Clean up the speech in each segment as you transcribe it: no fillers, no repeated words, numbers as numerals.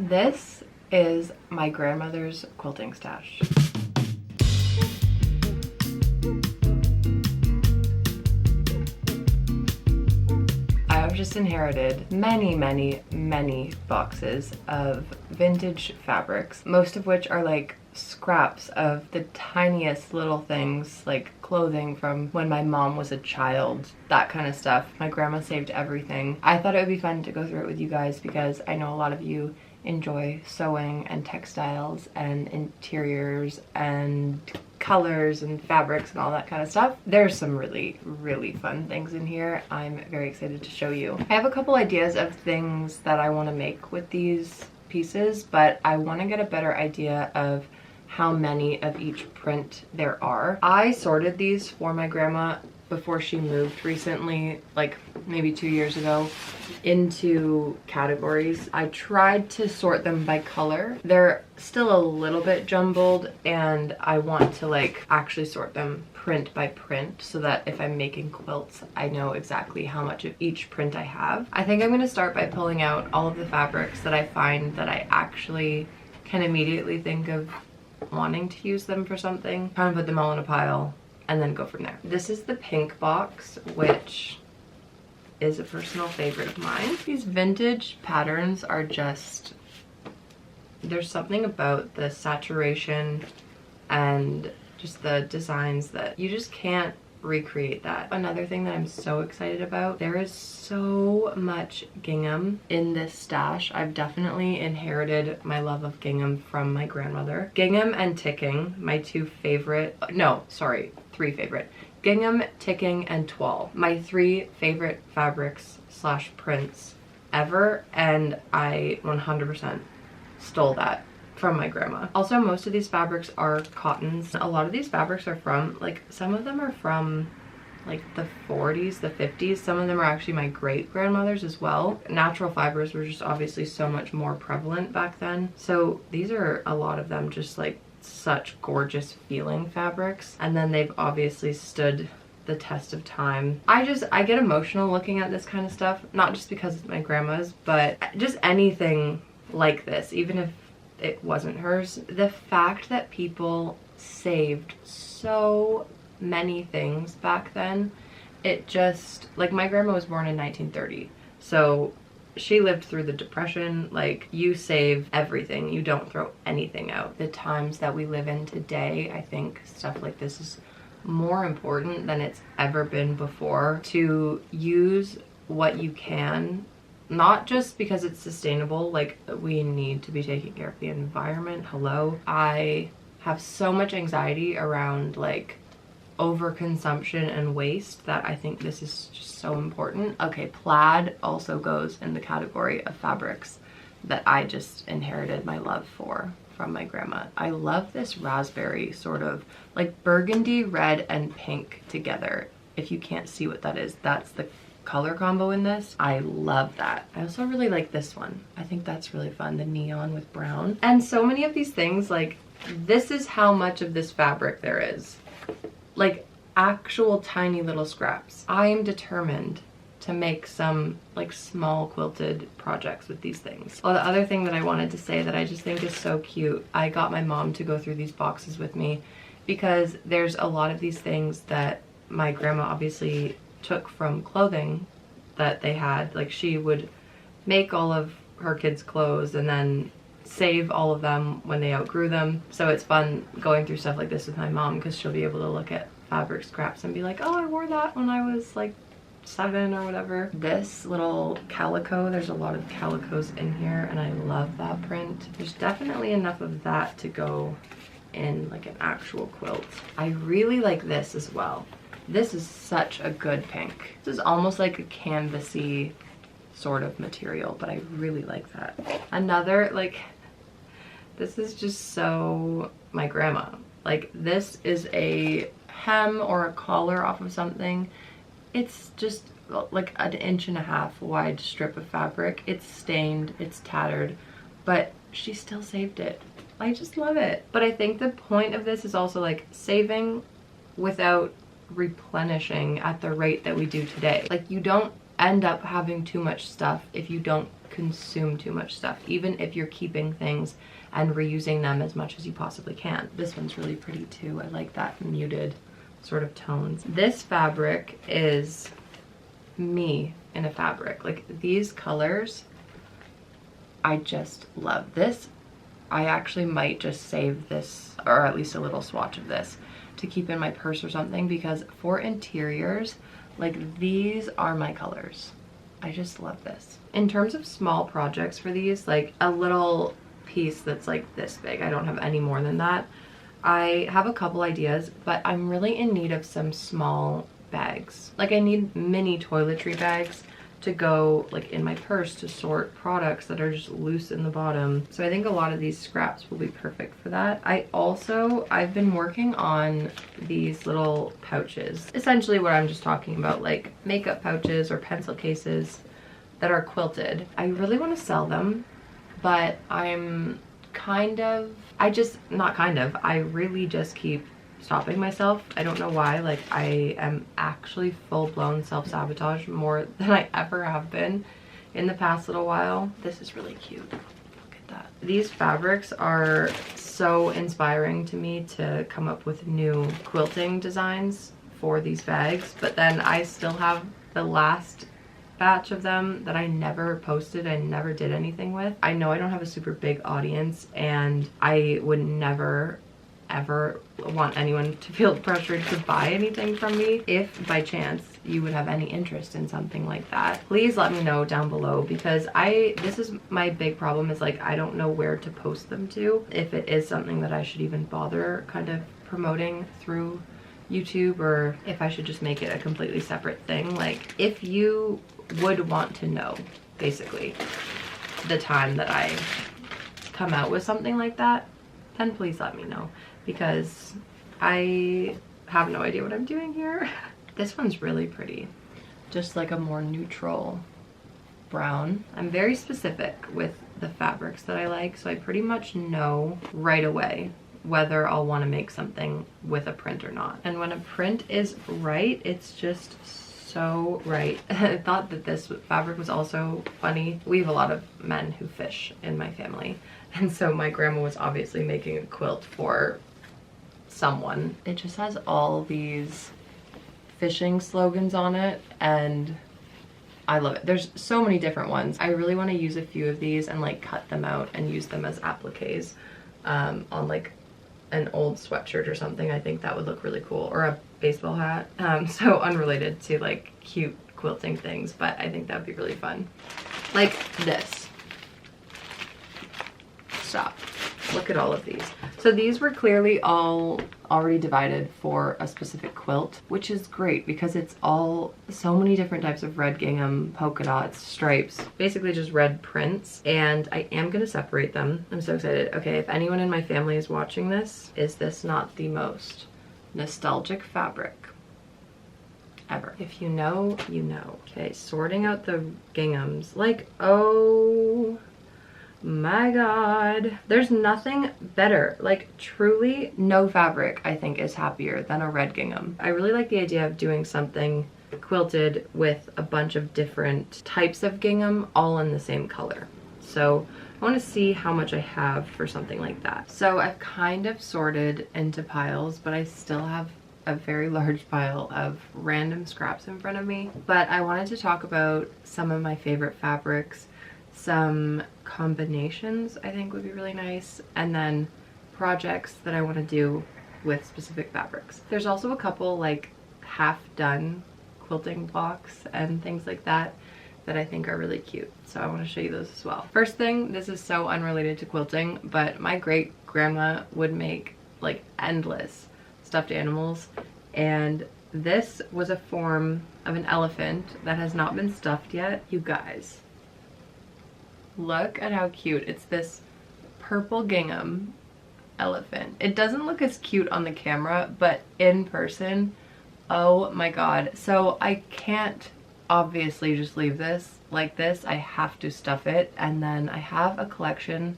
This is my grandmother's quilting stash. I've just inherited many boxes of vintage fabrics, most of which are like scraps of the tiniest little things, like clothing from when my mom was a child, that kind of stuff. My grandma saved everything. I thought it would be fun to go through it with you guys because I know a lot of you enjoy sewing and textiles and interiors and colors and fabrics and all that kind of stuff. There's some really fun things in here. I'm very excited to show you. I have a couple ideas of things that I want to make with these pieces, but I want to get a better idea of how many of each print there are. I sorted these for my grandma before she moved recently, like maybe 2 years ago, into categories. I tried to sort them by color. They're still a little bit jumbled, and I want to like actually sort them print by print so that if I'm making quilts, I know exactly how much of each print I have. I think I'm gonna start by pulling out all of the fabrics that I find that I actually can immediately think of wanting to use them for something, kind of put them all in a pile, and then go from there. This is the pink box, which is a personal favorite of mine. These vintage patterns are just, there's something about the saturation and just the designs that you just can't recreate that. Another thing that I'm so excited about, there is so much gingham in this stash. I've definitely inherited my love of gingham from my grandmother. Gingham and ticking, my two favorite, no, sorry, three favorite. Gingham, ticking, and toile. My three favorite fabrics slash prints ever, and I 100% stole that from my grandma. Also, most of these fabrics are cottons. A lot of these fabrics are from, like, some of them are from like the 40s, the 50s. Some of them are actually my great grandmother's as well. Natural fibers were just obviously so much more prevalent back then. So these are a lot of them just like such gorgeous feeling fabrics. And then they've obviously stood the test of time. I get emotional looking at this kind of stuff, not just because it's my grandma's, but just anything like this, even if it wasn't hers. The fact that people saved so many things back then, it just, like, my grandma was born in 1930, so she lived through the Depression. Like, you save everything, you don't throw anything out. The times that we live in today, I think stuff like this is more important than it's ever been before. To use what you can, not just because it's sustainable, like we need to be taking care of the environment, hello. I have so much anxiety around like overconsumption and waste that I think this is just so important. Okay, plaid also goes in the category of fabrics that I just inherited my love for from my grandma. I love this raspberry, sort of like burgundy, red, and pink together. If you can't see what that is, that's the color combo in this. I love that. I also really like this one. I think that's really fun, the neon with brown. And so many of these things, like, this is how much of this fabric there is. Like, actual tiny little scraps. I am determined to make some like small quilted projects with these things. Well, the other thing that I wanted to say that I just think is so cute, I got my mom to go through these boxes with me because there's a lot of these things that my grandma obviously took from clothing that they had. Like, she would make all of her kids' clothes and then save all of them when they outgrew them. So it's fun going through stuff like this with my mom because she'll be able to look at fabric scraps and be like, oh, I wore that when I was like 7 or whatever. This little calico, there's a lot of calicos in here and I love that print. There's definitely enough of that to go in like an actual quilt. I really like this as well. This is such a good pink. This is almost like a canvasy sort of material, but I really like that. Another, like, this is just so my grandma. Like, this is a hem or a collar off of something. It's just like an 1.5 inch wide strip of fabric. It's stained, it's tattered, but she still saved it. I just love it. But I think the point of this is also like saving without replenishing at the rate that we do today. Like, you don't end up having too much stuff if you don't consume too much stuff, even if you're keeping things and reusing them as much as you possibly can. This one's really pretty too. I like that muted sort of tones. This fabric is me in a fabric. Like these colors, I just love this. I actually might just save this, or at least a little swatch of this, to keep in my purse or something, because for interiors, like these are my colors. I just love this. In terms of small projects for these, like a little piece that's like this big, I don't have any more than that. I have a couple ideas, but I'm really in need of some small bags. Like I need mini toiletry bags to go like in my purse to sort products that are just loose in the bottom. So I think a lot of these scraps will be perfect for that. I've been working on these little pouches. Essentially what I'm just talking about, like makeup pouches or pencil cases that are quilted. I really want to sell them, but I'm I really just keep stopping myself. I don't know why. Like I am actually full-blown self-sabotage more than I ever have been in the past little while. This is really cute. Look at that. These fabrics are so inspiring to me to come up with new quilting designs for these bags, but then I still have the last batch of them that I never posted, I never did anything with. I know I don't have a super big audience, and I would never ever want anyone to feel pressured to buy anything from me. If by chance you would have any interest in something like that, please let me know down below, because this is my big problem, is like I don't know where to post them to, if it is something that I should even bother kind of promoting through YouTube, or if I should just make it a completely separate thing. Like if you would want to know basically the time that I come out with something like that, then please let me know, because I have no idea what I'm doing here. This one's really pretty, just like a more neutral brown. I'm very specific with the fabrics that I like, so I pretty much know right away whether I'll want to make something with a print or not. And when a print is right, it's just so right. I thought that this fabric was also funny. We have a lot of men who fish in my family, and so my grandma was obviously making a quilt for someone. It just has all these fishing slogans on it, and I love it. There's so many different ones. I really want to use a few of these and like cut them out and use them as appliques on like an old sweatshirt or something. I think that would look really cool, or a baseball hat. So unrelated to like cute quilting things, but I think that would be really fun. Like this. Stop. Look at all of these. So these were clearly all already divided for a specific quilt, which is great because it's all so many different types of red gingham, polka dots, stripes, basically just red prints. And I am gonna separate them. I'm so excited. Okay, if anyone in my family is watching this, is this not the most nostalgic fabric ever? If you know, you know. Okay, sorting out the ginghams. Like, oh my god, there's nothing better. Like truly no fabric I think is happier than a red gingham. I really like the idea of doing something quilted with a bunch of different types of gingham all in the same color. So I want to see how much I have for something like that. So I've kind of sorted into piles, but I still have a very large pile of random scraps in front of me. But I wanted to talk about some of my favorite fabrics, some combinations I think would be really nice, and then projects that I want to do with specific fabrics. There's also a couple like half done quilting blocks and things like that that I think are really cute, so I want to show you those as well. First thing, this is so unrelated to quilting, but my great grandma would make like endless stuffed animals, and this was a form of an elephant that has not been stuffed yet. You guys, look at how cute. It's this purple gingham elephant. It doesn't look as cute on the camera, but in person, oh my god. So I can't obviously just leave this like this. I have to stuff it. And then I have a collection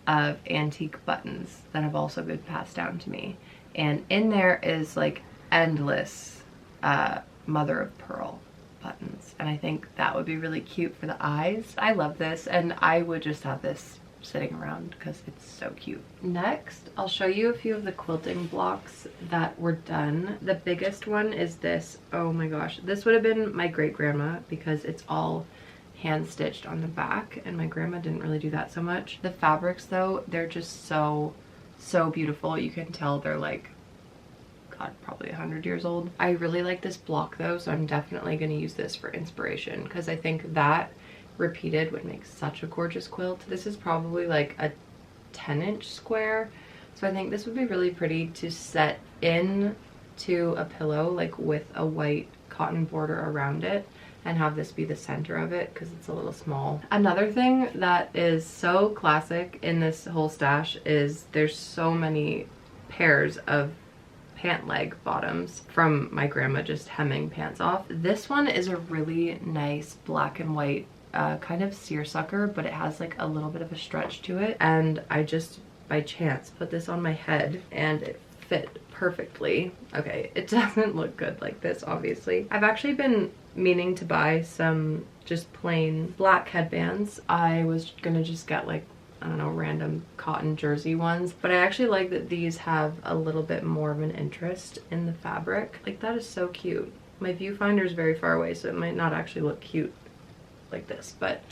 of antique buttons that have also been passed down to me. And in there is like endless mother of pearl buttons, and I think that would be really cute for the eyes. I love this, and I would just have this sitting around because it's so cute. Next, I'll show you a few of the quilting blocks that were done. The biggest one is this. Oh my gosh, this would have been my great grandma because it's all hand stitched on the back, and my grandma didn't really do that so much. The fabrics though, they're just so beautiful. You can tell they're like, God, probably 100 years old. I really like this block though, so I'm definitely going to use this for inspiration because I think that repeated would make such a gorgeous quilt. This is probably like a 10-inch square, so I think this would be really pretty to set in to a pillow, like with a white cotton border around it, and have this be the center of it because it's a little small. Another thing that is so classic in this whole stash is there's so many pairs of pant leg bottoms from my grandma just hemming pants off. This one is a really nice black and white kind of seersucker, but it has like a little bit of a stretch to it, and I just by chance put this on my head and it fit perfectly. Okay, it doesn't look good like this, obviously. I've actually been meaning to buy some just plain black headbands. I was gonna just get like, I don't know, random cotton jersey ones, but I actually like that these have a little bit more of an interest in the fabric. Like, that is so cute. My viewfinder is very far away, so it might not actually look cute like this, but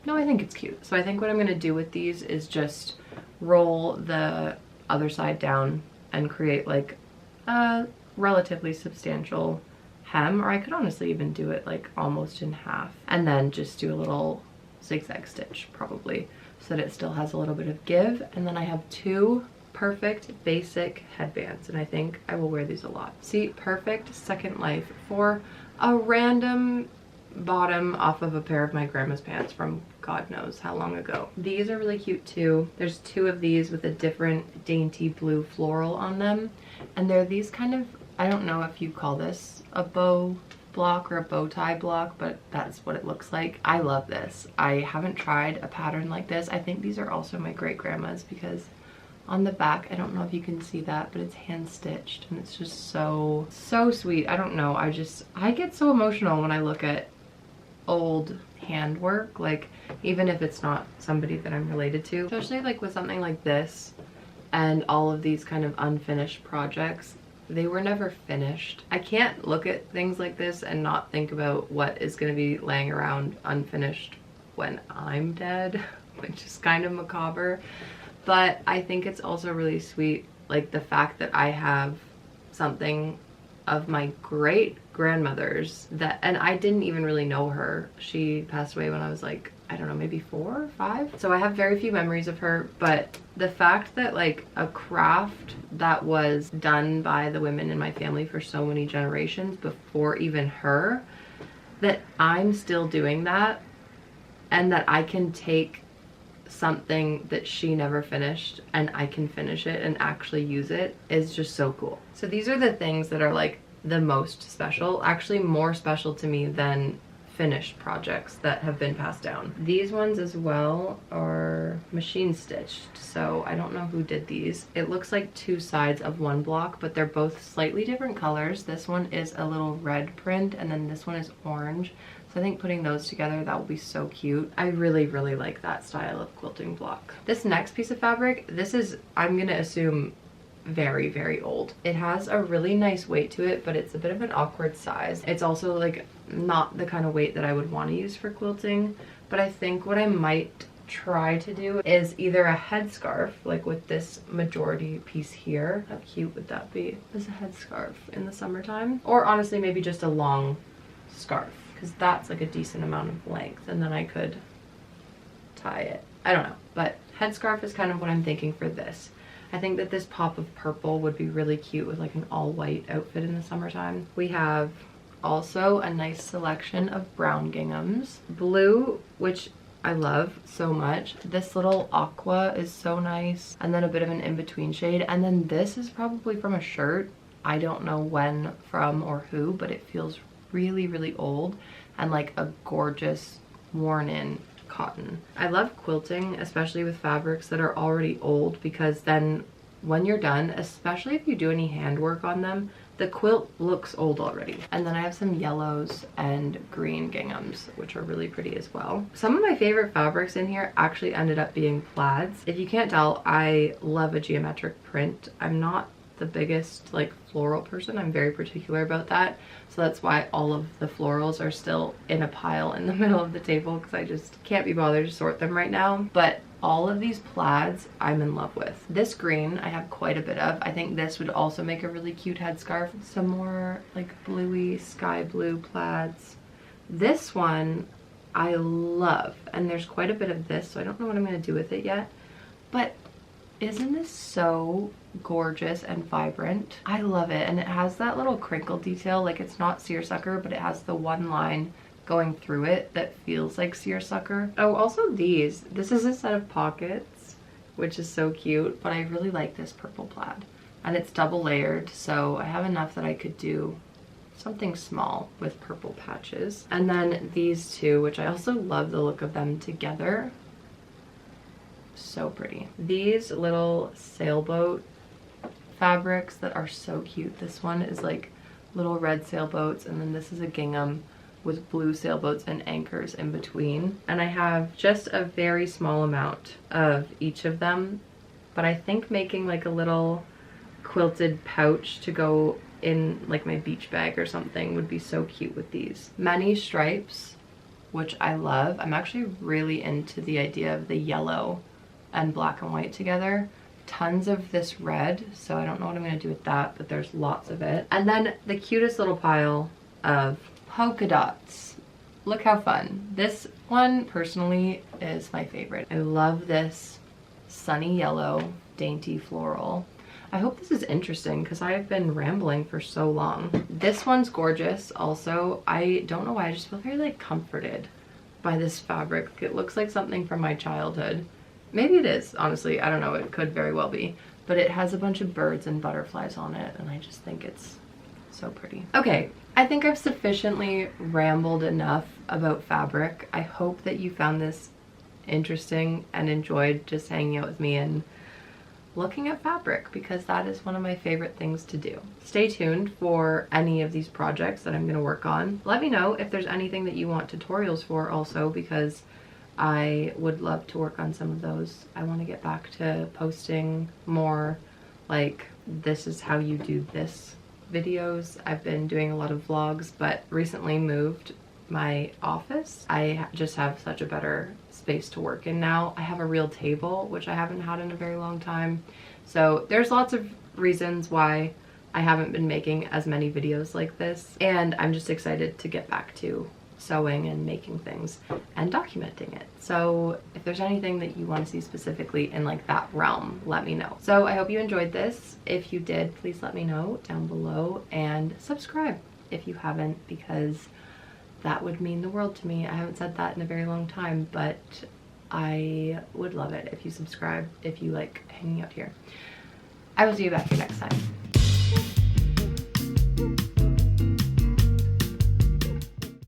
no, I think it's cute. So I think what I'm gonna do with these is just roll the other side down and create like a relatively substantial hem, or I could honestly even do it like almost in half, and then just do a little zigzag stitch probably so that it still has a little bit of give. And then I have two perfect basic headbands, and I think I will wear these a lot. See, perfect second life for a random bottom off of a pair of my grandma's pants from God knows how long ago. These are really cute too. There's two of these with a different dainty blue floral on them, and they're these kind of, I don't know if you call this a bow block or a bow tie block, but that's what it looks like. I love this. I haven't tried a pattern like this. I think these are also my great grandma's because on the back, I don't know if you can see that, but it's hand stitched, and it's just so sweet. I don't know, I get so emotional when I look at old handwork, like even if it's not somebody that I'm related to, especially like with something like this and all of these kind of unfinished projects. They were never finished. I can't look at things like this and not think about what is going to be laying around unfinished when I'm dead, which is kind of macabre. But I think it's also really sweet, like the fact that I have something of my great grandmother's that, and I didn't even really know her. She passed away when I was like, I don't know, maybe 4 or 5. So I have very few memories of her, but the fact that like a craft that was done by the women in my family for so many generations before even her, that I'm still doing that, and that I can take something that she never finished and I can finish it and actually use it is just so cool. So these are the things that are like the most special, actually more special to me than finished projects that have been passed down. These ones as well are machine stitched, so I don't know who did these. It looks like two sides of one block, but they're both slightly different colors. This one is a little red print, and then this one is orange. So I think putting those together, that will be so cute. I really like that style of quilting block. This next piece of fabric, this is, I'm gonna assume, very old. It has a really nice weight to it, but it's a bit of an awkward size. It's also like not the kind of weight that I would want to use for quilting, but I think what I might try to do is either a headscarf, like with this majority piece here. How cute would that be as a headscarf in the summertime? Or honestly, maybe just a long scarf, because that's like a decent amount of length, and then I could tie it. I don't know, but headscarf is kind of what I'm thinking for this. I think that this pop of purple would be really cute with like an all white outfit in the summertime. We have also a nice selection of brown ginghams. Blue, which I love so much. This little aqua is so nice, and then a bit of an in-between shade. And then this is probably from a shirt. I don't know when from or who, but it feels really old and like a gorgeous worn in cotton. I love quilting, especially with fabrics that are already old, because then when you're done, especially if you do any handwork on them, The quilt looks old already. And then I have some yellows and green ginghams, which are really pretty as well. Some of my favorite fabrics in here actually ended up being plaids. If you can't tell, I love a geometric print. I'm not the biggest like floral person. I'm very particular about that. So that's why all of the florals are still in a pile in the middle of the table, because I just can't be bothered to sort them right now. But all of these plaids I'm in love with. This green I have quite a bit of. I think this would also make a really cute headscarf. Some more like bluey sky blue plaids. This one I love, and there's quite a bit of this, so I don't know what I'm going to do with it yet. But isn't this so gorgeous and vibrant? I love it. And it has that little crinkle detail. Like, it's not seersucker, but it has the one line going through it that feels like seersucker. Oh, also these. This is a set of pockets, which is so cute, but I really like this purple plaid. And it's double layered, so I have enough that I could do something small with purple patches. And then these two, which I also love the look of them together. So pretty. These little sailboat fabrics that are so cute. This one is like little red sailboats, and then this is a gingham with blue sailboats and anchors in between. And I have just a very small amount of each of them, but I think making like a little quilted pouch to go in like my beach bag or something would be so cute with these. Many stripes, which I love. I'm actually really into the idea of the yellow and black and white together. Tons of this red, so I don't know what I'm going to do with that, but there's lots of it. And then the cutest little pile of polka dots. Look how fun. This one personally is my favorite. I love this sunny yellow dainty floral. I hope this is interesting because I have been rambling for so long. This one's gorgeous also. I don't know why, I just feel very like comforted by this fabric. It looks like something from my childhood. Maybe it is, honestly, I don't know, it could very well be. But it has a bunch of birds and butterflies on it, and I just think it's so pretty. Okay, I think I've sufficiently rambled enough about fabric. I hope that you found this interesting and enjoyed just hanging out with me and looking at fabric, because that is one of my favorite things to do. Stay tuned for any of these projects that I'm going to work on. Let me know if there's anything that you want tutorials for also, because I would love to work on some of those. I want to get back to posting more like this is how you do this videos. I've been doing a lot of vlogs, but recently moved my office. I just have such a better space to work in now. I have a real table, which I haven't had in a very long time. So there's lots of reasons why I haven't been making as many videos like this, and I'm just excited to get back to sewing and making things and documenting it. So if there's anything that you want to see specifically in like that realm, let me know. So I hope you enjoyed this. If you did, please let me know down below, and subscribe if you haven't, because that would mean the world to me. I haven't said that in a very long time, but I would love it if you subscribe, if you like hanging out here. I will see you back here next time.